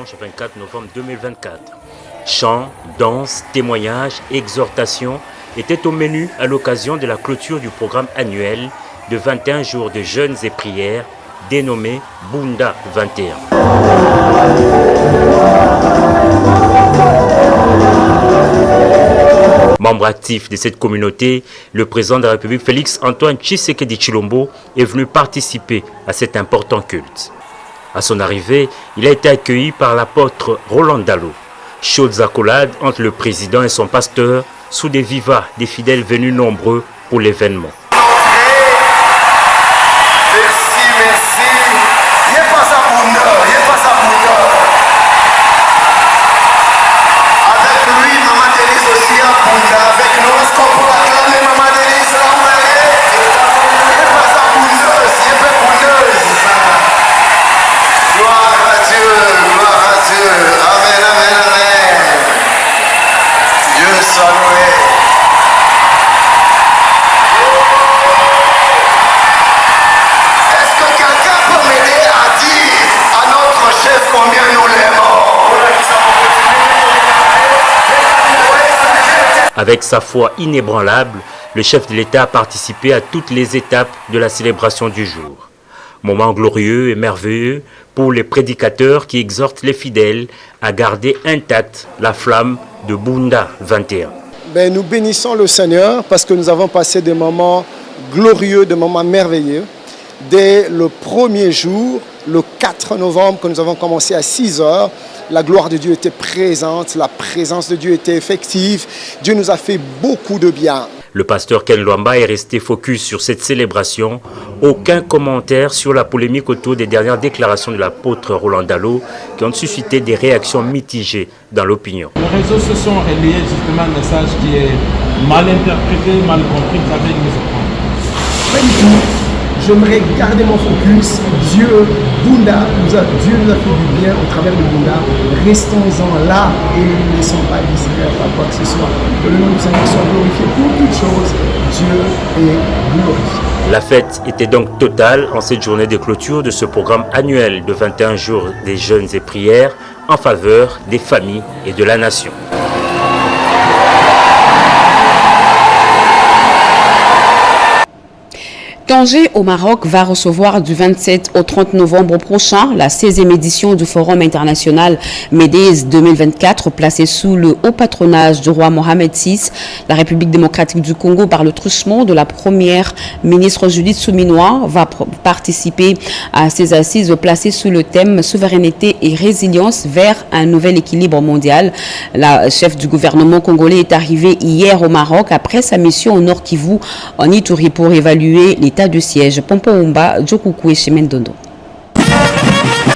dimanche 24 novembre 2024. Chants, danses, témoignages, exhortations étaient au menu à l'occasion de la clôture du programme annuel de 21 jours de jeûnes et prières dénommé Bunda 21. Membre actif de cette communauté, le président de la République Félix Antoine Tshisekedi Tshilombo est venu participer à cet important culte. À son arrivée, il a été accueilli par l'apôtre Roland Dalo. Chaudes accolades entre le président et son pasteur sous des vivas des fidèles venus nombreux pour l'événement. Avec sa foi inébranlable, le chef de l'État a participé à toutes les étapes de la célébration du jour. Moment glorieux et merveilleux pour les prédicateurs qui exhortent les fidèles à garder intacte la flamme de Bunda 21. Nous bénissons le Seigneur parce que nous avons passé des moments glorieux, des moments merveilleux. Dès le premier jour, le 4 novembre, que nous avons commencé à 6 heures, la gloire de Dieu était présente, la présence de Dieu était effective. Dieu nous a fait beaucoup de bien. Le pasteur Ken Luamba est resté focus sur cette célébration. Aucun commentaire sur la polémique autour des dernières déclarations de l'apôtre Roland Dalo qui ont suscité des réactions mitigées dans l'opinion. Les réseaux sociaux ont relayé justement un message qui est mal interprété, mal compris. Vous avez une mise au point. Pas du tout. J'aimerais garder mon focus. Dieu nous a fait du bien au travers de Bunda. Restons-en là et ne nous laissons pas distraire par quoi que ce soit. Que le nom du Seigneur soit glorifié pour toutes choses. Dieu est glorifié. La fête était donc totale en cette journée de clôture de ce programme annuel de 21 jours des jeûnes et prières en faveur des familles et de la nation. Tanger au Maroc va recevoir du 27 au 30 novembre prochain la 16e édition du Forum international MEDES 2024 placé sous le haut patronage du roi Mohamed VI. La République démocratique du Congo, par le truchement de la première ministre Judith Suminwa, va participer à ces assises placées sous le thème souveraineté et résilience vers un nouvel équilibre mondial. La chef du gouvernement congolais est arrivée hier au Maroc après sa mission au Nord Kivu en Ituri pour évaluer l'état de siège. Pompoumba, Djokuku et Chemendondo.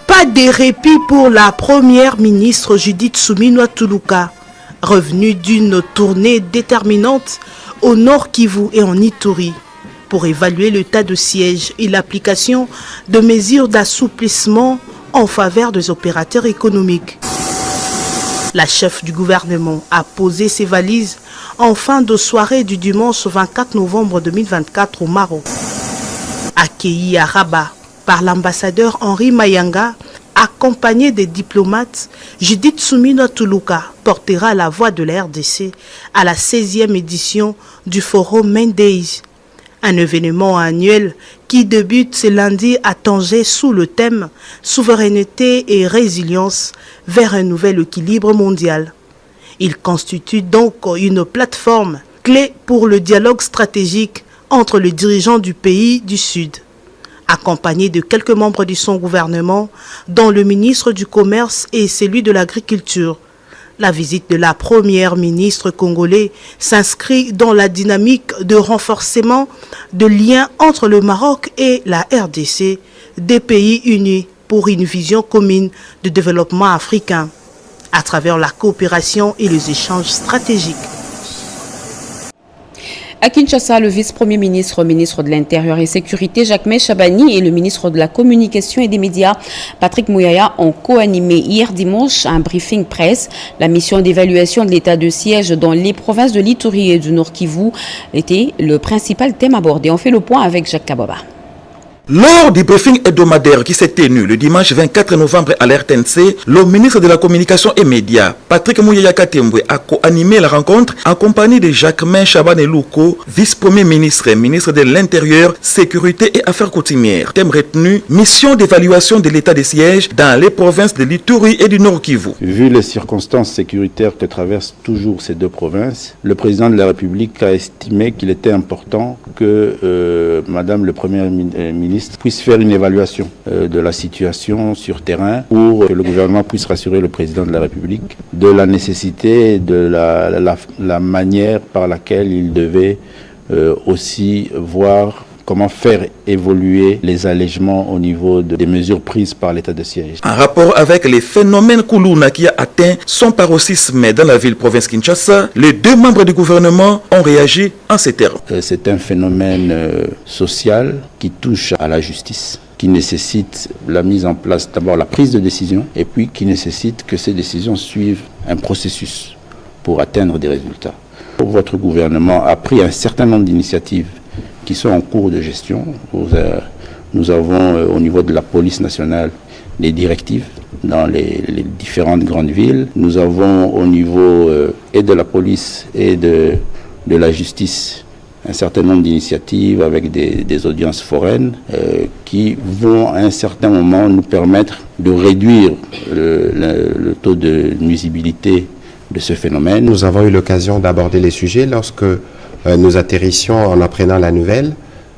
Pas de répit pour la première ministre Judith Suminwa Tuluka, revenue d'une tournée déterminante au Nord Kivu et en Ituri pour évaluer l'état de siège et l'application de mesures d'assouplissement en faveur des opérateurs économiques. La chef du gouvernement a posé ses valises en fin de soirée du dimanche 24 novembre 2024 au Maroc. Accueilli à Rabat par l'ambassadeur Henri Mayanga, accompagné des diplomates, Judith Suminwa Tuluka portera la voix de la RDC à la 16e édition du Forum MEDES, un événement annuel qui débute ce lundi à Tanger sous le thème « Souveraineté et résilience vers un nouvel équilibre mondial ». Il constitue donc une plateforme clé pour le dialogue stratégique entre les dirigeants du pays du Sud. Accompagné de quelques membres de son gouvernement, dont le ministre du Commerce et celui de l'Agriculture, la visite de la première ministre congolaise s'inscrit dans la dynamique de renforcement de liens entre le Maroc et la RDC, des pays unis pour une vision commune de développement africain, à travers la coopération et les échanges stratégiques. À Kinshasa, le vice-premier ministre, ministre de l'Intérieur et Sécurité, Jacques Chabani, et le ministre de la Communication et des Médias, Patrick Mouyaya, ont co-animé hier dimanche un briefing presse. La mission d'évaluation de l'état de siège dans les provinces de l'Ituri et du Nord Kivu était le principal thème abordé. On fait le point avec Jacques Kababa. Lors du briefing hebdomadaire qui s'est tenu le dimanche 24 novembre à l'RTNC, le ministre de la Communication et Médias, Patrick Mouyaya Katembwe, a co-animé la rencontre en compagnie de Jacquemain Chaban-Elouko, vice-premier ministre, ministre de l'Intérieur, Sécurité et Affaires coutumières. Thème retenu, mission d'évaluation de l'état de siège dans les provinces de l'Ituri et du Nord Kivu. Vu les circonstances sécuritaires que traversent toujours ces deux provinces, le président de la République a estimé qu'il était important que Madame le Premier ministre puisse faire une évaluation de la situation sur terrain pour que le gouvernement puisse rassurer le président de la République de la nécessité, de la manière par laquelle il devait aussi voir comment faire évoluer les allègements au niveau des mesures prises par l'état de siège. En rapport avec les phénomènes Koulouna qui a atteint son paroxysme dans la ville-province Kinshasa, les deux membres du gouvernement ont réagi en ces termes. C'est un phénomène social qui touche à la justice, qui nécessite la mise en place, d'abord la prise de décision, et puis qui nécessite que ces décisions suivent un processus pour atteindre des résultats. Votre gouvernement a pris un certain nombre d'initiatives qui sont en cours de gestion. Nous avons au niveau de la police nationale des directives dans les différentes grandes villes. Nous avons au niveau et de la police et de la justice un certain nombre d'initiatives avec des audiences foraines qui vont à un certain moment nous permettre de réduire le taux de nuisibilité de ce phénomène. Nous avons eu l'occasion d'aborder les sujets lorsque nous atterrissions en apprenant la nouvelle,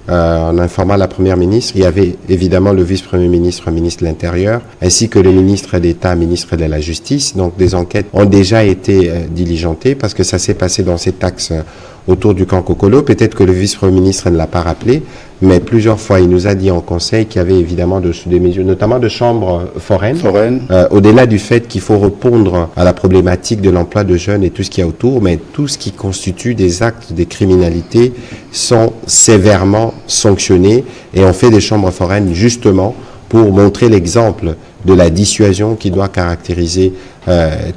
en informant la Première ministre. Il y avait évidemment le vice-premier ministre, ministre de l'Intérieur, ainsi que le ministre d'État, ministre de la Justice. Donc des enquêtes ont déjà été diligentées parce que ça s'est passé dans cet axe autour du camp Kokolo. Peut-être que le vice-premier ministre ne l'a pas rappelé, mais plusieurs fois, il nous a dit en conseil qu'il y avait évidemment des mesures, notamment de chambres foraines. Au-delà du fait qu'il faut répondre à la problématique de l'emploi de jeunes et tout ce qu'il y a autour, mais tout ce qui constitue des actes de criminalité sont sévèrement sanctionnés et on fait des chambres foraines justement pour montrer l'exemple de la dissuasion qui doit caractériser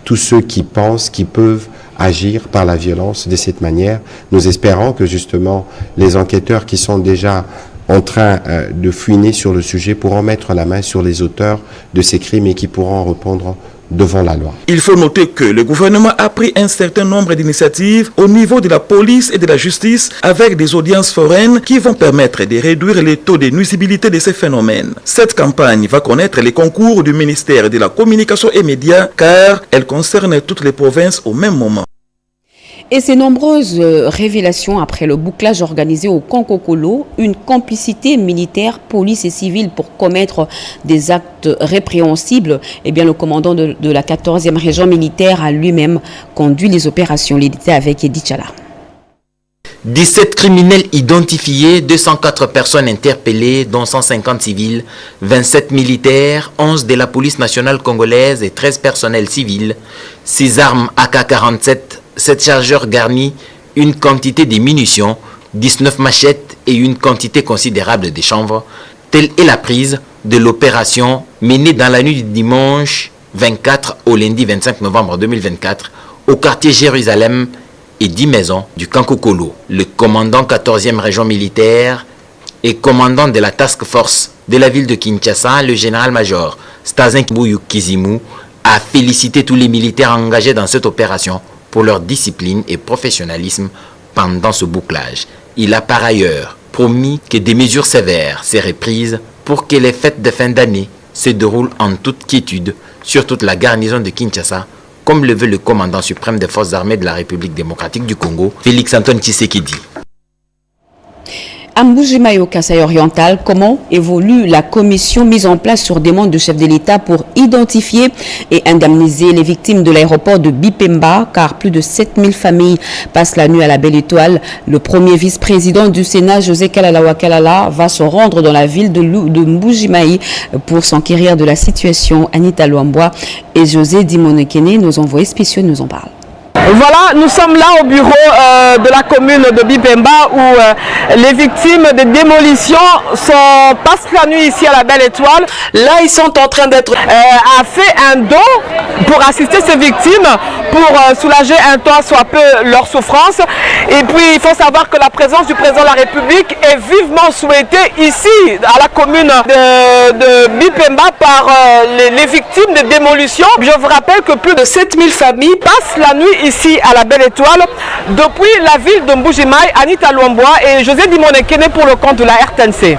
tous ceux qui pensent qu'ils peuvent agir par la violence de cette manière. Nous espérons que justement les enquêteurs qui sont déjà en train de fouiner sur le sujet pourront mettre la main sur les auteurs de ces crimes et qui pourront répondre devant la loi. Il faut noter que le gouvernement a pris un certain nombre d'initiatives au niveau de la police et de la justice avec des audiences foraines qui vont permettre de réduire les taux de nuisibilité de ces phénomènes. Cette campagne va connaître les concours du ministère de la Communication et Médias car elle concerne toutes les provinces au même moment. Et ces nombreuses révélations après le bouclage organisé au camp Kokolo, une complicité militaire, police et civile pour commettre des actes répréhensibles, eh bien le commandant de la 14e région militaire a lui-même conduit les opérations. Il était avec Edith Chala. 17 criminels identifiés, 204 personnes interpellées, dont 150 civils, 27 militaires, 11 de la police nationale congolaise et 13 personnels civils, 6 armes AK-47, 7 chargeurs garnis, une quantité de munitions, 19 machettes et une quantité considérable de chanvre. Telle est la prise de l'opération menée dans la nuit du dimanche 24 au lundi 25 novembre 2024 au quartier Jérusalem et 10 maisons du camp Kokolo. Le commandant 14e région militaire et commandant de la task force de la ville de Kinshasa, le général-major Stazin Kibuyu Kizimu, a félicité tous les militaires engagés dans cette opération pour leur discipline et professionnalisme pendant ce bouclage. Il a par ailleurs promis que des mesures sévères seraient prises pour que les fêtes de fin d'année se déroulent en toute quiétude sur toute la garnison de Kinshasa, comme le veut le commandant suprême des forces armées de la République démocratique du Congo, Félix Antoine Tshisekedi. À Mbujimayi au Kasaï oriental, comment évolue la commission mise en place sur demande du chef de l'État pour identifier et indemniser les victimes de l'aéroport de Bipemba, car plus de 7000 familles passent la nuit à la Belle Étoile. Le premier vice-président du Sénat, José Kalala Kalala, va se rendre dans la ville de Mbujimayi pour s'enquérir de la situation. Anita Luamboa et José Dimonekene, nos envoyés spéciaux, nous en parlent. Voilà, nous sommes là au bureau de la commune de Bipemba où les victimes de démolition passent la nuit ici à la Belle Étoile. Là, ils sont en train d'être fait un don pour assister ces victimes, pour soulager un tant soit peu leur souffrance. Et puis il faut savoir que la présence du président de la République est vivement souhaitée ici à la commune de Bipemba par les victimes de démolition. Je vous rappelle que plus de 7000 familles passent la nuit ici à la Belle Étoile depuis la ville de Mbujimaï, Anita Luamboa et José Dimonekene pour le compte de la RTNC.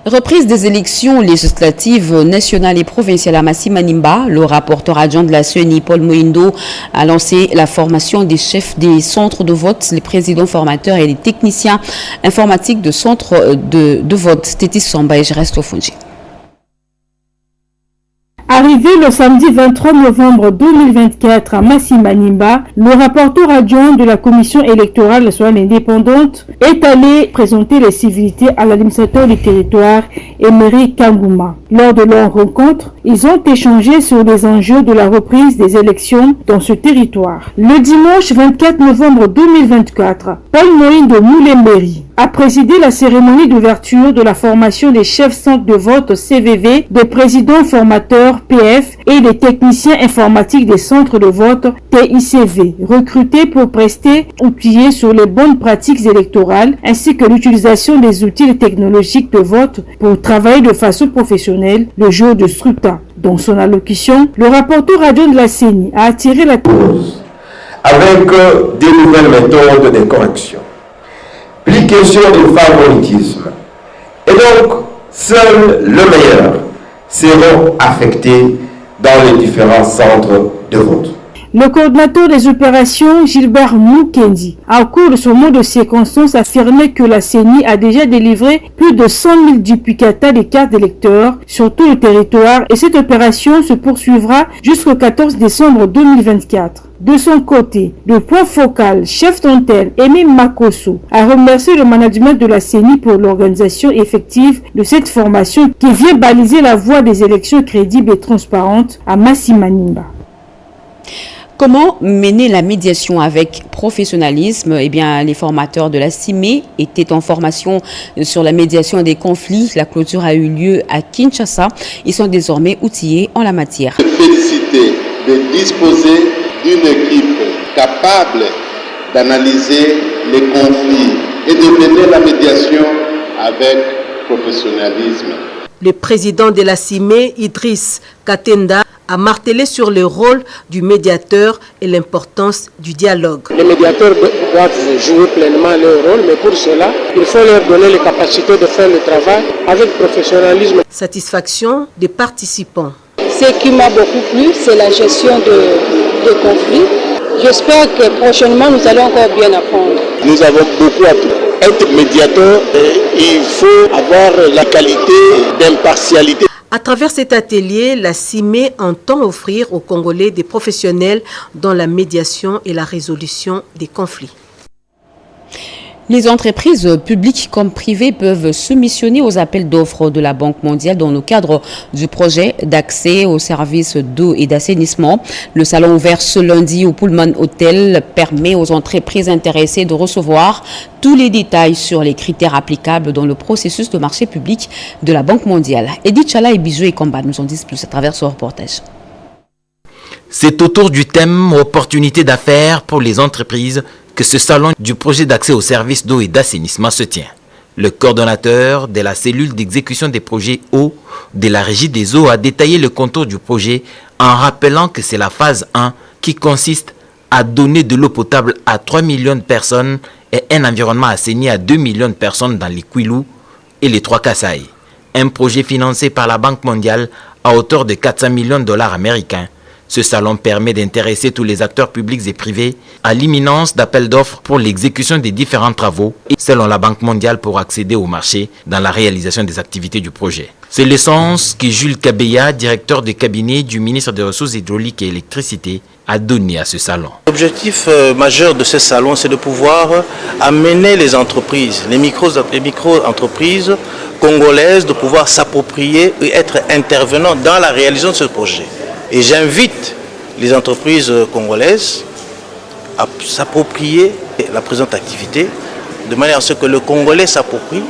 Reprise des élections législatives nationales et provinciales à Massi Manimba, le rapporteur adjoint de la CENI, Paul Moindo, a lancé la formation des chefs des centres de vote, les présidents formateurs et les techniciens informatiques de centres de vote. Tétis Samba et je reste au Fonji. Arrivé le samedi 23 novembre 2024 à Massi Manimba, le rapporteur adjoint de la commission électorale nationale indépendante est allé présenter les civilités à l'administrateur du territoire, Emery Kangouma. Lors de leur rencontre, ils ont échangé sur les enjeux de la reprise des élections dans ce territoire. Le dimanche 24 novembre 2024, Paul Moindo Moulemberi a présidé la cérémonie d'ouverture de la formation des chefs centres de vote CVV, des présidents formateurs PF et des techniciens informatiques des centres de vote TICV, recrutés pour prester outillés sur les bonnes pratiques électorales ainsi que l'utilisation des outils technologiques de vote pour travailler de façon professionnelle le jour du scrutin. Dans son allocution, le rapporteur adjoint de la CENI a attiré la cause avec des nouvelles méthodes de correction. Plus question de favoritisme. Et donc, seuls le meilleur seront affectés dans les différents centres de vote. Le coordinateur des opérations, Gilbert Moukendi, a au cours de son mot de circonstance affirmé que la CENI a déjà délivré plus de 100 000 duplicatas des cartes d'électeurs sur tout le territoire et cette opération se poursuivra jusqu'au 14 décembre 2024. De son côté, le point focal, chef d'antenne, Emile Makoso, a remercié le management de la CENI pour l'organisation effective de cette formation qui vient baliser la voie des élections crédibles et transparentes à Massi Manimba. Comment mener la médiation avec professionnalisme? Eh bien, les formateurs de la CIME étaient en formation sur la médiation des conflits. La clôture a eu lieu à Kinshasa. Ils sont désormais outillés en la matière. Féliciter de disposer d'une équipe capable d'analyser les conflits et de mener la médiation avec professionnalisme. Le président de la CIME, Idriss Katenda, a martelé sur le rôle du médiateur et l'importance du dialogue. Les médiateurs doivent jouer pleinement leur rôle, mais pour cela, il faut leur donner les capacités de faire le travail avec professionnalisme. Satisfaction des participants. Ce qui m'a beaucoup plu, c'est la gestion de conflits. J'espère que prochainement, nous allons encore bien apprendre. Nous avons beaucoup appris. Être médiateur, il faut avoir la qualité d'impartialité. À travers cet atelier, la CIME entend offrir aux Congolais des professionnels dans la médiation et la résolution des conflits. Les entreprises publiques comme privées peuvent soumissionner aux appels d'offres de la Banque mondiale dans le cadre du projet d'accès aux services d'eau et d'assainissement. Le salon ouvert ce lundi au Pullman Hotel permet aux entreprises intéressées de recevoir tous les détails sur les critères applicables dans le processus de marché public de la Banque mondiale. Edith Chala et Bijou et Combat nous en disent plus à travers ce reportage. C'est autour du thème « Opportunités d'affaires pour les entreprises » que ce salon du projet d'accès aux services d'eau et d'assainissement se tient. Le coordonnateur de la cellule d'exécution des projets eau de la Régie des eaux a détaillé le contour du projet en rappelant que c'est la phase 1 qui consiste à donner de l'eau potable à 3 millions de personnes et un environnement assaini à 2 millions de personnes dans les Kwilu et les Trois Kasaï. Un projet financé par la Banque mondiale à hauteur de 400 millions de dollars américains. Ce salon permet d'intéresser tous les acteurs publics et privés à l'imminence d'appels d'offres pour l'exécution des différents travaux et selon la Banque mondiale pour accéder au marché dans la réalisation des activités du projet. C'est le sens que Jules Kabeya, directeur de cabinet du ministre des Ressources hydrauliques et électricité, a donné à ce salon. L'objectif majeur de ce salon, c'est de pouvoir amener les entreprises, les micro-entreprises congolaises, de pouvoir s'approprier et être intervenants dans la réalisation de ce projet. Et j'invite les entreprises congolaises à s'approprier la présente activité, de manière à ce que le Congolais s'approprie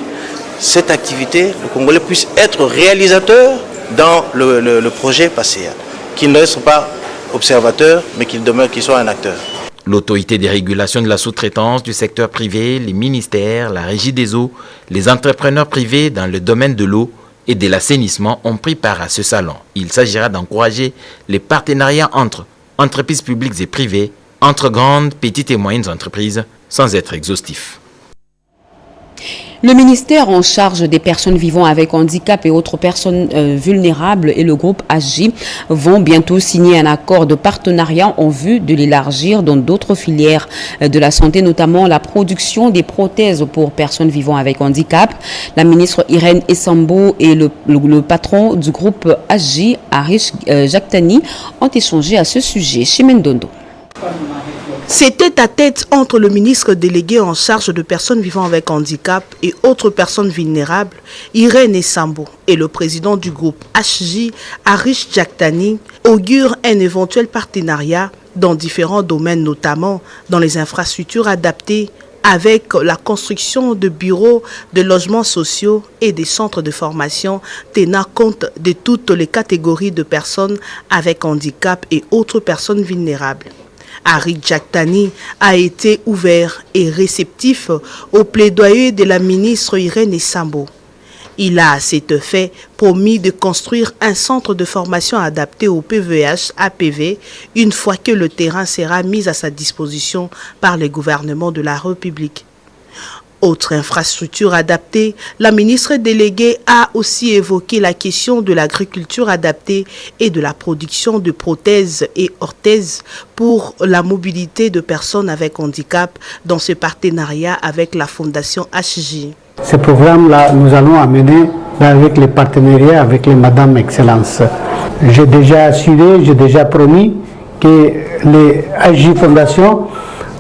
cette activité, le Congolais puisse être réalisateur dans le projet PACEA. qu'il ne reste pas observateur, mais qu'il demeure, qu'il soit un acteur. L'autorité des régulations de la sous-traitance du secteur privé, les ministères, la régie des eaux, les entrepreneurs privés dans le domaine de l'eau et de l'assainissement ont pris part à ce salon. Il s'agira d'encourager les partenariats entre entreprises publiques et privées, entre grandes, petites et moyennes entreprises, sans être exhaustif. Le ministère en charge des personnes vivant avec handicap et autres personnes vulnérables et le groupe AJ vont bientôt signer un accord de partenariat en vue de l'élargir dans d'autres filières de la santé, notamment la production des prothèses pour personnes vivant avec handicap. La ministre Irène Essambo et le patron du groupe AJ, Arish Jaktani, ont échangé à ce sujet. Chimène Dondo. C'était à tête entre le ministre délégué en charge de personnes vivant avec handicap et autres personnes vulnérables, Irène Essambo, et le président du groupe HJ, Arish Jaktani, augure un éventuel partenariat dans différents domaines, notamment dans les infrastructures adaptées, avec la construction de bureaux, de logements sociaux et des centres de formation tenant compte de toutes les catégories de personnes avec handicap et autres personnes vulnérables. Arish Jaktani a été ouvert et réceptif au plaidoyer de la ministre Irène Essambo. Il a à cet fait promis de construire un centre de formation adapté au PVH-APV une fois que le terrain sera mis à sa disposition par le gouvernement de la République. Autre infrastructure adaptée, la ministre déléguée a aussi évoqué la question de l'agriculture adaptée et de la production de prothèses et orthèses pour la mobilité de personnes avec handicap dans ce partenariat avec la Fondation HJ. Ce programme-là, nous allons amener avec les partenariats avec les Madame Excellence. J'ai déjà assuré, j'ai déjà promis que les HJ Fondation,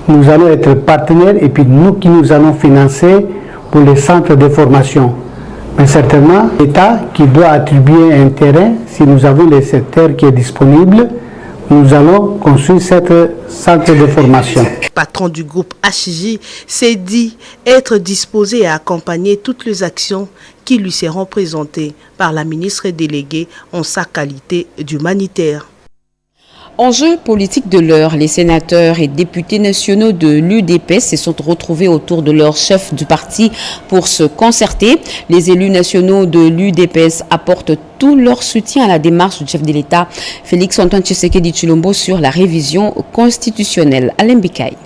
nous allons être partenaires et puis nous qui nous allons financer pour les centres de formation. Mais certainement, l'État qui doit attribuer un terrain, si nous avons le secteur qui est disponible, nous allons construire ce centre de formation. Le patron du groupe HJ s'est dit être disposé à accompagner toutes les actions qui lui seront présentées par la ministre déléguée en sa qualité d'humanitaire. Enjeu politique de l'heure, les sénateurs et députés nationaux de l'UDPS se sont retrouvés autour de leur chef du parti pour se concerter. Les élus nationaux de l'UDPS apportent tout leur soutien à la démarche du chef de l'État, Félix Antoine Tshisekedi Tshilombo, sur la révision constitutionnelle. Alain Bikaï.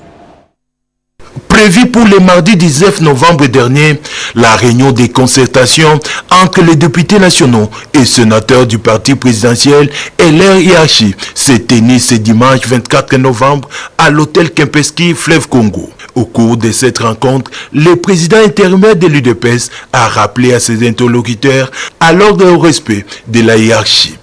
Prévu pour le mardi 19 novembre dernier, la réunion des concertations entre les députés nationaux et sénateurs du parti présidentiel et leur hiérarchie s'est tenue ce dimanche 24 novembre à l'hôtel Kempinski Fleuve Congo. Au cours de cette rencontre, le président intérimaire de l'UDPS a rappelé à ses interlocuteurs à l'ordre et au respect de la hiérarchie.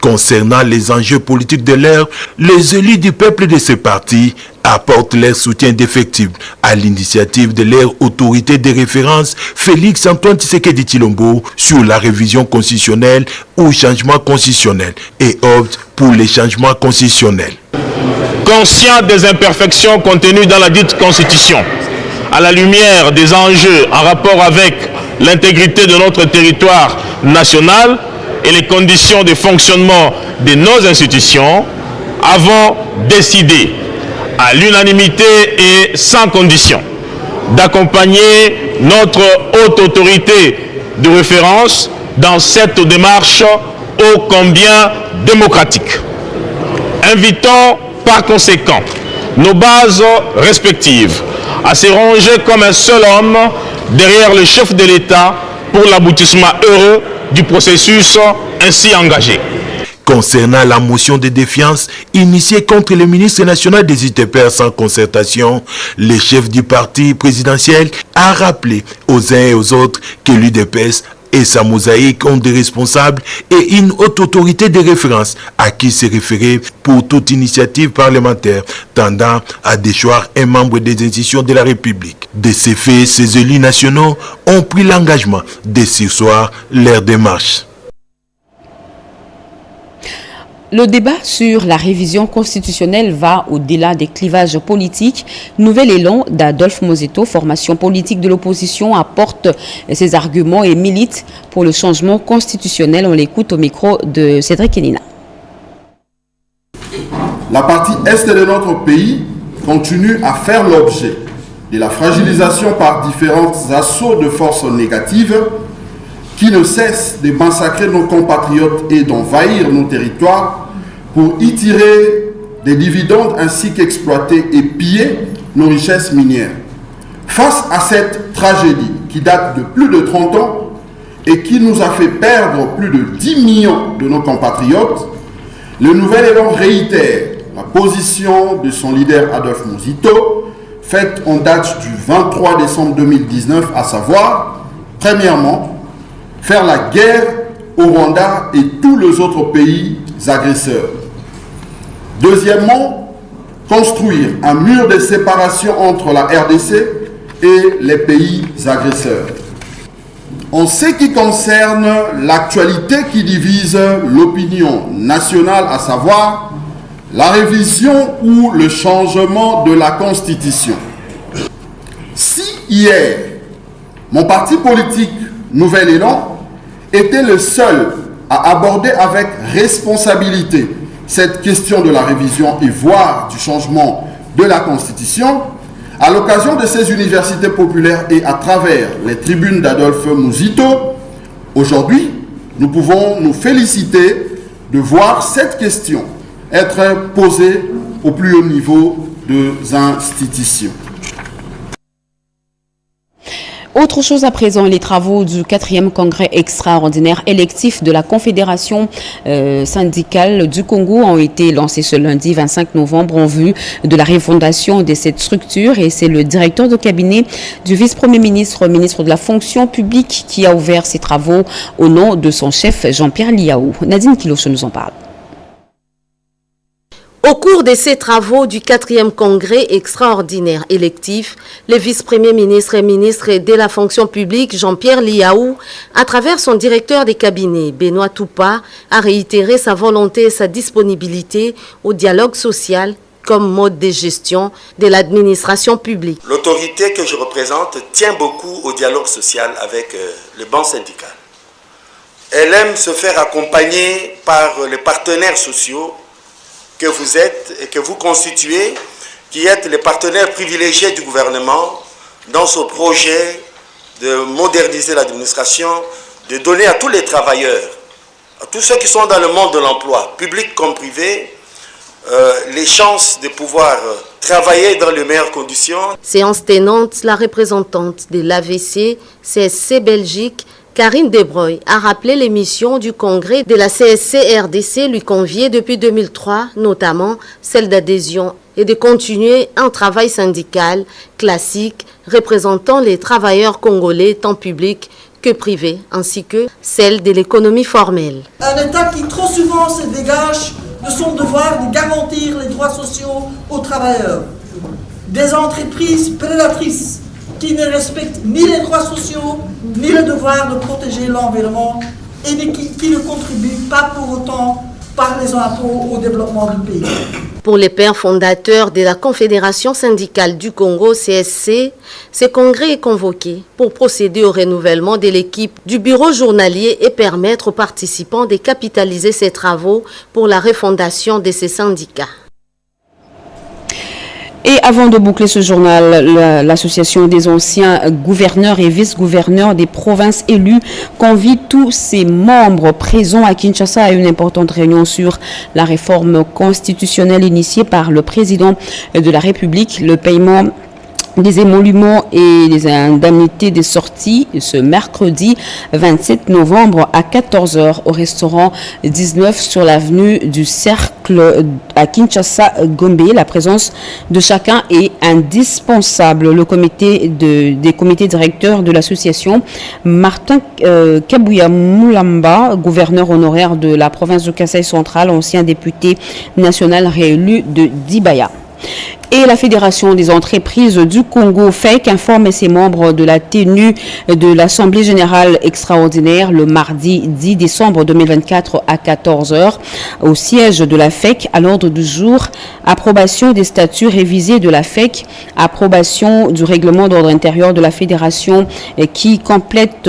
Concernant les enjeux politiques de l'heure, les élus du peuple de ce parti apportent leur soutien défectible à l'initiative de leur autorité de référence Félix Antoine Tshisekedi Tshilombo sur la révision constitutionnelle ou changement constitutionnel et optent pour les changements constitutionnels. Conscient des imperfections contenues dans la dite constitution, à la lumière des enjeux en rapport avec l'intégrité de notre territoire national et les conditions de fonctionnement de nos institutions, avons décidé à l'unanimité et sans condition d'accompagner notre haute autorité de référence dans cette démarche ô combien démocratique. Invitons par conséquent nos bases respectives à se ranger comme un seul homme derrière le chef de l'État pour l'aboutissement heureux du processus ainsi engagé. Concernant la motion de défiance initiée contre le ministre national des UDPS sans concertation, le chef du parti présidentiel a rappelé aux uns et aux autres que l'UDPS et sa mosaïque ont des responsables et une haute autorité de référence à qui se référer pour toute initiative parlementaire tendant à déchoir un membre des institutions de la République. De ces faits, ces élus nationaux ont pris l'engagement de surseoir leur démarche. Le débat sur la révision constitutionnelle va au-delà des clivages politiques. Nouvel élan d'Adolphe Mozeto, formation politique de l'opposition, apporte ses arguments et milite pour le changement constitutionnel. On l'écoute au micro de Cédric Kenina. La partie est de notre pays continue à faire l'objet de la fragilisation par différents assauts de forces négatives qui ne cessent de massacrer nos compatriotes et d'envahir nos territoires pour y tirer des dividendes ainsi qu'exploiter et piller nos richesses minières. Face à cette tragédie qui date de plus de 30 ans et qui nous a fait perdre plus de 10 millions de nos compatriotes, le Nouvel Élan réitère la position de son leader Adolphe Muzito, faite en date du 23 décembre 2019, à savoir, premièrement, faire la guerre au Rwanda et tous les autres pays agresseurs. Deuxièmement, construire un mur de séparation entre la RDC et les pays agresseurs. En ce qui concerne l'actualité qui divise l'opinion nationale, à savoir la révision ou le changement de la Constitution. Si hier, mon parti politique Nouvel Élan était le seul à aborder avec responsabilité cette question de la révision et voire du changement de la Constitution, à l'occasion de ces universités populaires et à travers les tribunes d'Adolphe Muzito, aujourd'hui, nous pouvons nous féliciter de voir cette question être posée au plus haut niveau des institutions. Autre chose à présent, les travaux du 4e congrès extraordinaire électif de la Confédération syndicale du Congo ont été lancés ce lundi 25 novembre en vue de la refondation de cette structure, et c'est le directeur de cabinet du vice-premier ministre, ministre de la fonction publique, qui a ouvert ces travaux au nom de son chef Jean-Pierre Liaou. Nadine Kiloche nous en parle. Au cours de ces travaux du 4e congrès extraordinaire électif, le vice-premier ministre et ministre de la fonction publique, Jean-Pierre Liaou, à travers son directeur des cabinets, Benoît Toupa, a réitéré sa volonté et sa disponibilité au dialogue social comme mode de gestion de l'administration publique. L'autorité que je représente tient beaucoup au dialogue social avec le banc syndical. Elle aime se faire accompagner par les partenaires sociaux que vous êtes et que vous constituez, qui êtes les partenaires privilégiés du gouvernement dans ce projet de moderniser l'administration, de donner à tous les travailleurs, à tous ceux qui sont dans le monde de l'emploi, public comme privé, les chances de pouvoir travailler dans les meilleures conditions. Séance tenante, la représentante de l'AVC, CSC Belgique, Karine Debreuil, a rappelé les missions du congrès de la CSC-RDC lui conviée depuis 2003, notamment celle d'adhésion et de continuer un travail syndical classique représentant les travailleurs congolais tant publics que privés, ainsi que celle de l'économie formelle. Un État qui trop souvent se dégage de son devoir de garantir les droits sociaux aux travailleurs. Des entreprises prédatrices qui ne respectent ni les droits sociaux, ni le devoir de protéger l'environnement et qui ne contribuent pas pour autant par les impôts au développement du pays. Pour les pères fondateurs de la Confédération syndicale du Congo, CSC, ce congrès est convoqué pour procéder au renouvellement de l'équipe du bureau journalier et permettre aux participants de capitaliser ces travaux pour la refondation de ces syndicats. Et avant de boucler ce journal, l'association des anciens gouverneurs et vice-gouverneurs des provinces élues convie tous ses membres présents à Kinshasa à une importante réunion sur la réforme constitutionnelle initiée par le président de la République, le paiement des émoluments et des indemnités de sortie ce mercredi 27 novembre à 14h au restaurant 19 sur l'avenue du Cercle à Kinshasa-Gombe. La présence de chacun est indispensable. Le comité des comités directeurs de l'association, Martin Kabuya Moulamba, gouverneur honoraire de la province de Kasaï central, ancien député national réélu de Dibaya. Et la Fédération des entreprises du Congo, FEC, informe ses membres de la tenue de l'Assemblée générale extraordinaire le mardi 10 décembre 2024 à 14h au siège de la FEC. À l'ordre du jour, approbation des statuts révisés de la FEC, approbation du règlement d'ordre intérieur de la Fédération qui complète